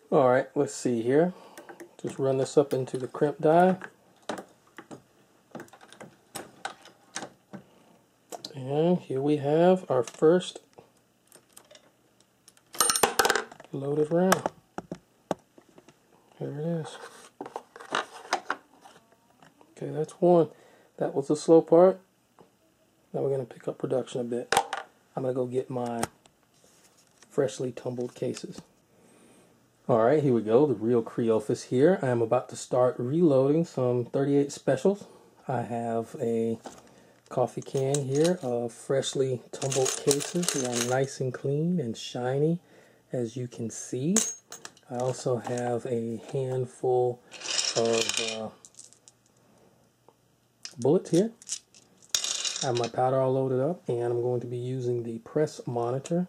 Alright, let's see here. Just run this up into the crimp die. And here we have our first loaded round. Here it is. Okay, that's one. That was the slow part. Now we're going to pick up production a bit. I'm going to go get my freshly tumbled cases. Alright, here we go. The real Creophis is here. I am about to start reloading some 38 specials. I have a coffee can here of freshly tumbled cases. They are nice and clean and shiny, as you can see. I also have a handful of bullets here. I have my powder all loaded up, and I'm going to be using the press monitor.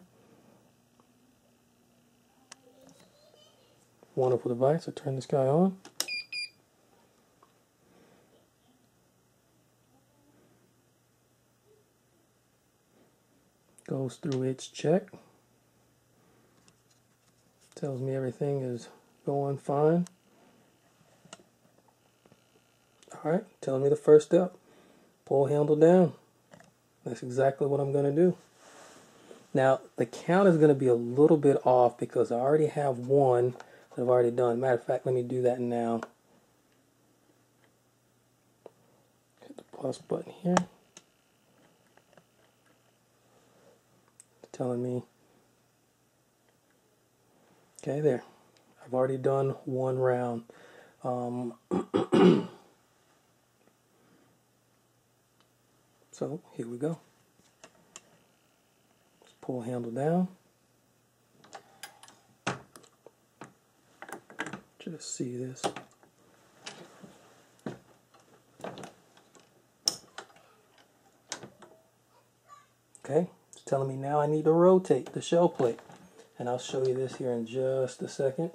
Wonderful device. I turn this guy on. Goes through its check. Tells me everything is going fine. Alright, telling me the first step. Pull handle down. That's exactly what I'm going to do. Now, the count is going to be a little bit off because I already have one that I've already done. Matter of fact, let me do that now. Hit the plus button here. It's telling me. Okay, there. I've already done one round. So, here we go. Just pull handle down. Just see this. Okay, it's telling me now I need to rotate the shell plate. And I'll show you this here in just a second.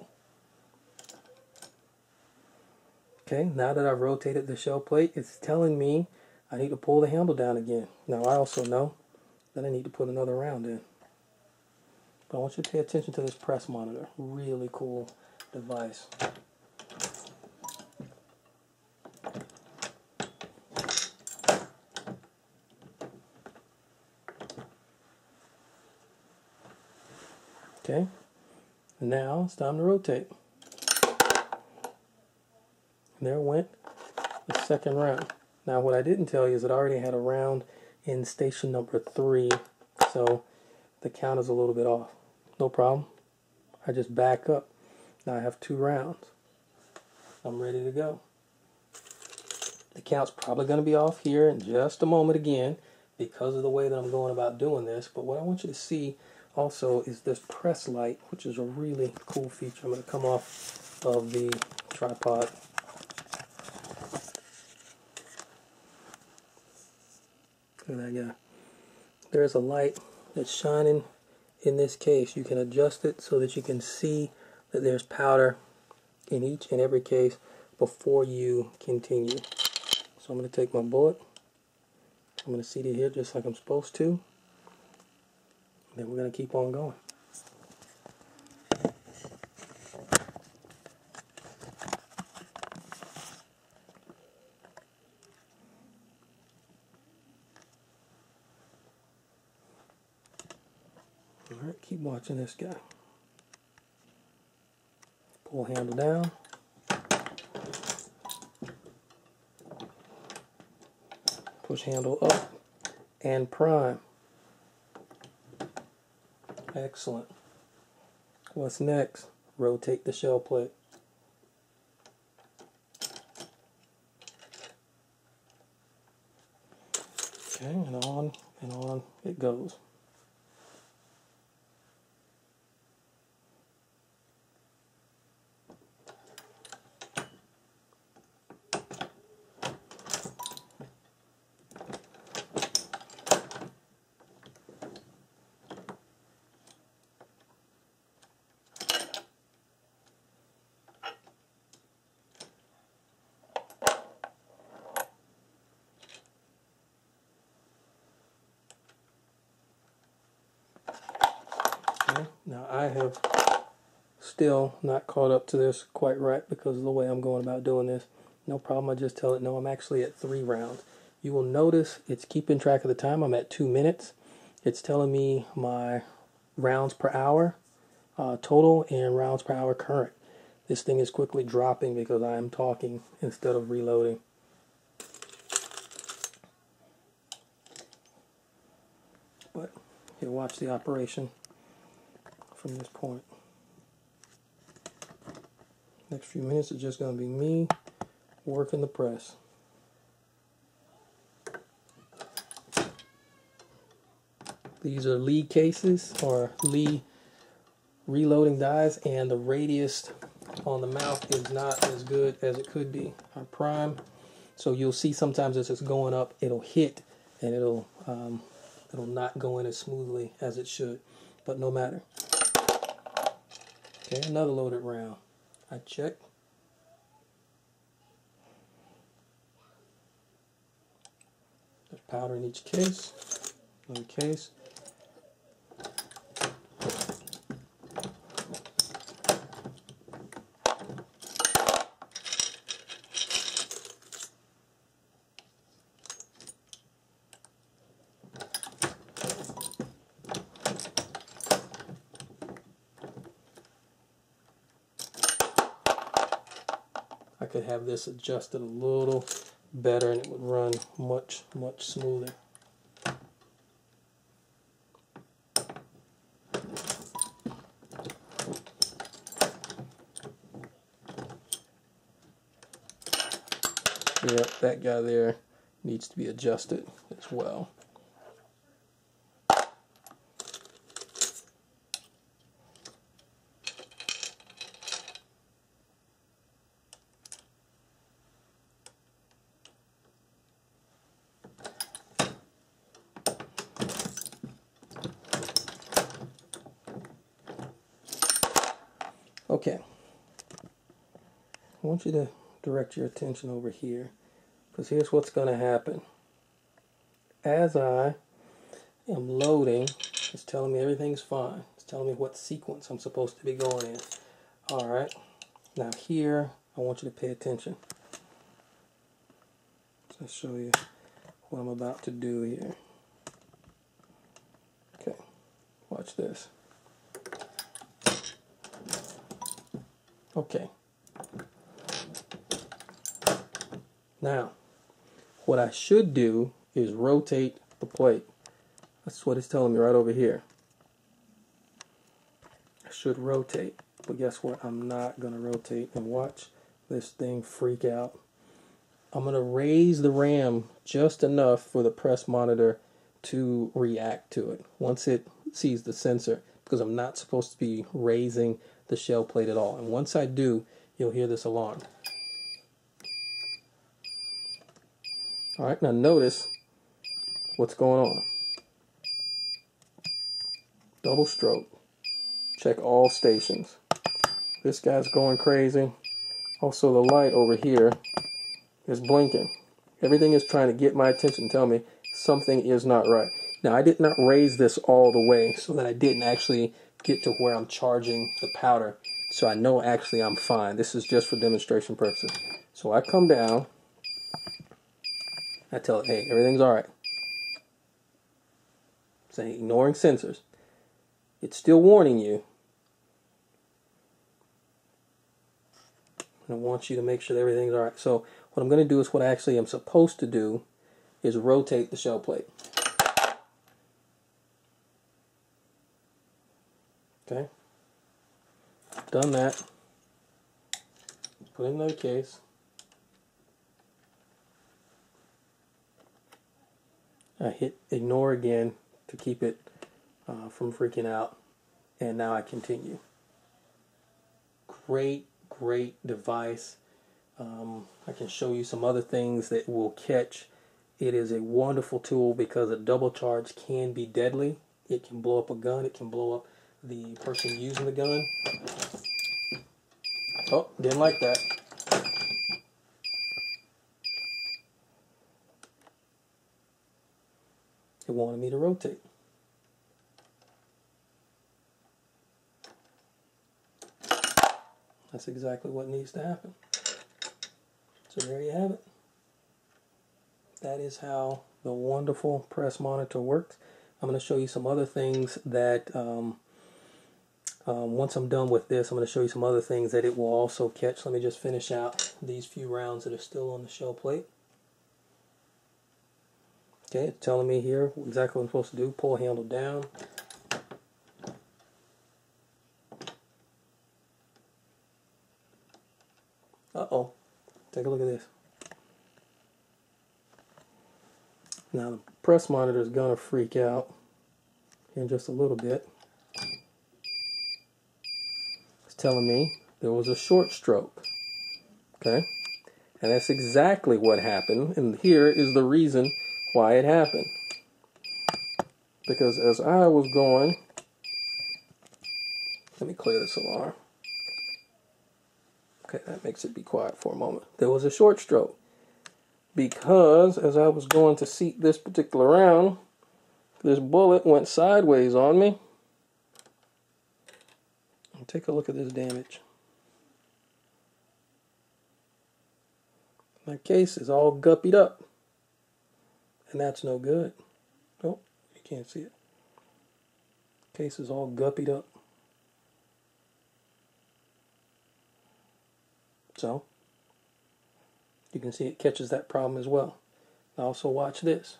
Okay, now that I've rotated the shell plate, it's telling me I need to pull the handle down again. Now I also know that I need to put another round in. But I want you to pay attention to this press monitor. Really cool device. Okay, now it's time to rotate. And there went the second round. Now what I didn't tell you is that I already had a round in station number 3, so the count is a little bit off. No problem. I just back up. Now I have 2 rounds. I'm ready to go. The count's probably going to be off here in just a moment again because of the way that I'm going about doing this, but what I want you to see also is this press light, which is a really cool feature. I'm going to come off of the tripod. Look at that guy. There's a light that's shining in this case. You can adjust it so that you can see that there's powder in each and every case before you continue. So I'm going to take my bullet. I'm going to seat it here just like I'm supposed to. Then we're going to keep on going. Alright, keep watching this guy. Pull handle down. Push handle up and prime. Excellent. What's next? Rotate the shell plate. Okay, and on it goes. Okay, now I have still not caught up to this quite right because of the way I'm going about doing this, no problem. I just tell it, no, I'm actually at 3 rounds. You will notice it's keeping track of the time. I'm at 2 minutes. It's telling me my rounds per hour total and rounds per hour current. This thing is quickly dropping because I am talking instead of reloading. But here, watch the operation from this point. Next few minutes is just going to be me working the press. These are Lee cases, or Lee reloading dies, and the radius on the mouth is not as good as it could be. Our prime, so you'll see sometimes as it's going up, it'll hit and it'll not go in as smoothly as it should, but no matter. Okay, another loaded round. I check. There's powder in each case. Another case. I could have this adjusted a little better and it would run much smoother. Yep, that guy there needs to be adjusted as well. Okay, I want you to direct your attention over here, because here's what's going to happen. As I am loading, it's telling me everything's fine. It's telling me what sequence I'm supposed to be going in. Alright, now here, I want you to pay attention. So I'll show you what I'm about to do here. Okay, watch this. Okay. Now, what I should do is rotate the plate. That's what it's telling me right over here. I should rotate, but guess what? I'm not going to rotate, and watch this thing freak out. I'm going to raise the RAM just enough for the press monitor to react to it once it sees the sensor, because I'm not supposed to be raising the shell plate at all. And once I do, you'll hear this alarm. Alright, now notice what's going on. Double stroke. Check all stations. This guy's going crazy. Also, the light over here is blinking. Everything is trying to get my attention, tell me something is not right. Now, I did not raise this all the way so that I didn't actually get to where I'm charging the powder. So I know actually I'm fine. This is just for demonstration purposes. So I come down. I tell it, hey, everything's alright. Saying ignoring sensors. It's still warning you. And I want you to make sure that everything's alright. So what I'm going to do is what I actually am supposed to do is rotate the shell plate. Okay. Done that. Put in another case. I hit ignore again to keep it from freaking out, and now I continue. Great device. I can show you some other things that will catch. It is a wonderful tool because a double charge can be deadly. It can blow up a gun. It can blow up the person using the gun. Oh, didn't like that. It wanted me to rotate. That's exactly what needs to happen. So there you have it. That is how the wonderful press monitor works. I'm going to show you some other things that, once I'm done with this, I'm going to show you some other things that it will also catch. Let me just finish out these few rounds that are still on the shell plate. Okay, it's telling me here exactly what I'm supposed to do. Pull handle down. Uh-oh. Take a look at this. Now the press monitor is going to freak out in just a little bit. It's telling me there was a short stroke. Okay? And that's exactly what happened. And here is the reason why it happened. Because as I was going, let me clear this alarm. Okay, that makes it be quiet for a moment. There was a short stroke. Because as I was going to seat this particular round, this bullet went sideways on me. And take a look at this damage. My case is all guppied up. And that's no good. Oh, you can't see it. Case is all guppied up. So, you can see it catches that problem as well. Now also watch this.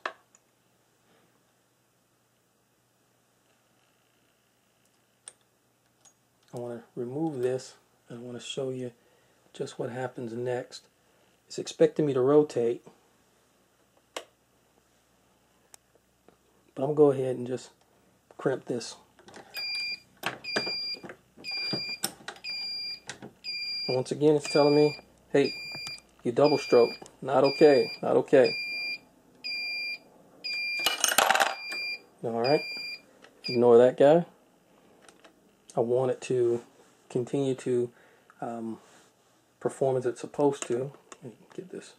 I want to remove this and I want to show you just what happens next. It's expecting me to rotate, but I'm going to go ahead and just crimp this. And once again, it's telling me, hey, you double stroke. Not okay. Not okay. Alright. Ignore that guy. I want it to continue to perform as it's supposed to. Let me get this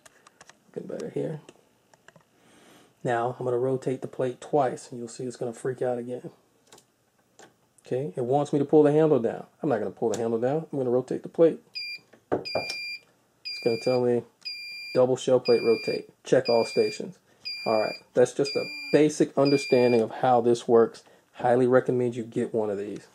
looking better here. Now, I'm going to rotate the plate twice, and you'll see it's going to freak out again. Okay, it wants me to pull the handle down. I'm not going to pull the handle down. I'm going to rotate the plate. It's going to tell me double shell plate rotate. Check all stations. Alright, that's just a basic understanding of how this works. Highly recommend you get one of these.